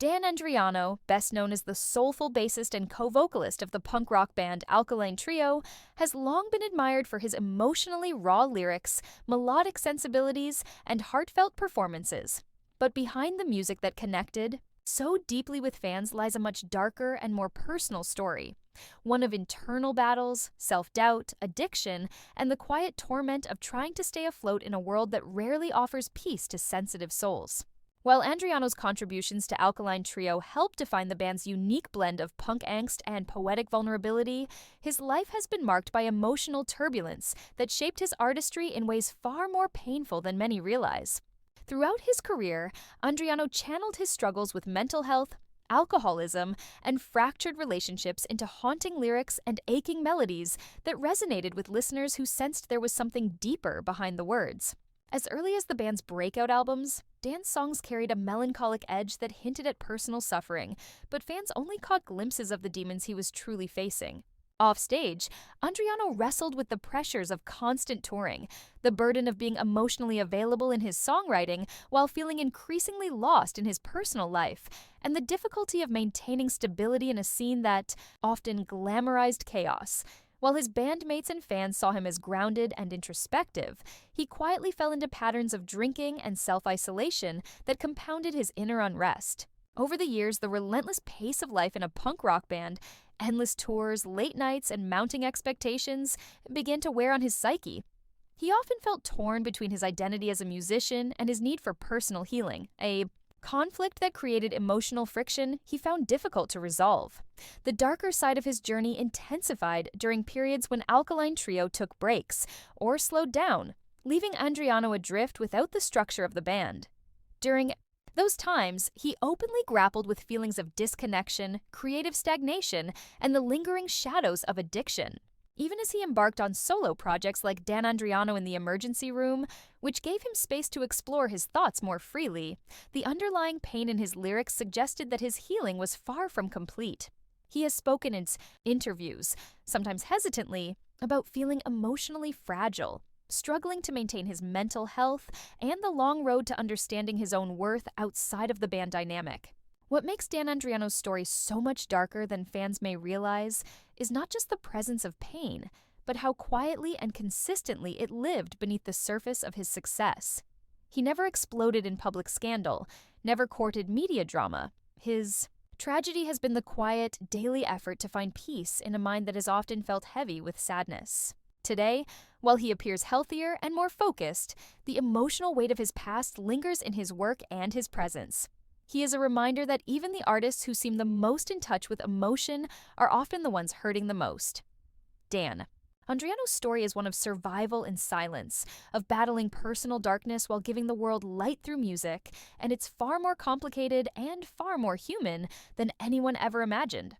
Dan Andriano, best known as the soulful bassist and co-vocalist of the punk rock band Alkaline Trio, has long been admired for his emotionally raw lyrics, melodic sensibilities, and heartfelt performances. But behind the music that connected so deeply with fans lies a much darker and more personal story, one of internal battles, self-doubt, addiction, and the quiet torment of trying to stay afloat in a world that rarely offers peace to sensitive souls. While Andriano's contributions to Alkaline Trio help define the band's unique blend of punk angst and poetic vulnerability, his life has been marked by emotional turbulence that shaped his artistry in ways far more painful than many realize. Throughout his career, Andriano channeled his struggles with mental health, alcoholism, and fractured relationships into haunting lyrics and aching melodies that resonated with listeners who sensed there was something deeper behind the words. As early as the band's breakout albums, Dan's songs carried a melancholic edge that hinted at personal suffering, but fans only caught glimpses of the demons he was truly facing. Offstage, Andriano wrestled with the pressures of constant touring, the burden of being emotionally available in his songwriting while feeling increasingly lost in his personal life, and the difficulty of maintaining stability in a scene that often glamorized chaos. While his bandmates and fans saw him as grounded and introspective, he quietly fell into patterns of drinking and self-isolation that compounded his inner unrest. Over the years, the relentless pace of life in a punk rock band, endless tours, late nights, and mounting expectations began to wear on his psyche. He often felt torn between his identity as a musician and his need for personal healing, a conflict that created emotional friction he found difficult to resolve. The darker side of his journey intensified during periods when Alkaline Trio took breaks or slowed down, leaving Andriano adrift without the structure of the band. During those times, he openly grappled with feelings of disconnection, creative stagnation, and the lingering shadows of addiction. Even as he embarked on solo projects like Dan Andriano in the Emergency Room, which gave him space to explore his thoughts more freely, the underlying pain in his lyrics suggested that his healing was far from complete. He has spoken in interviews, sometimes hesitantly, about feeling emotionally fragile, struggling to maintain his mental health, and the long road to understanding his own worth outside of the band dynamic. What makes Dan Andriano's story so much darker than fans may realize is not just the presence of pain, but how quietly and consistently it lived beneath the surface of his success. He never exploded in public scandal, never courted media drama. His tragedy has been the quiet, daily effort to find peace in a mind that has often felt heavy with sadness. Today, while he appears healthier and more focused, the emotional weight of his past lingers in his work and his presence. He is a reminder that even the artists who seem the most in touch with emotion are often the ones hurting the most. Dan. Andriano's story is one of survival in silence, of battling personal darkness while giving the world light through music, and it's far more complicated and far more human than anyone ever imagined.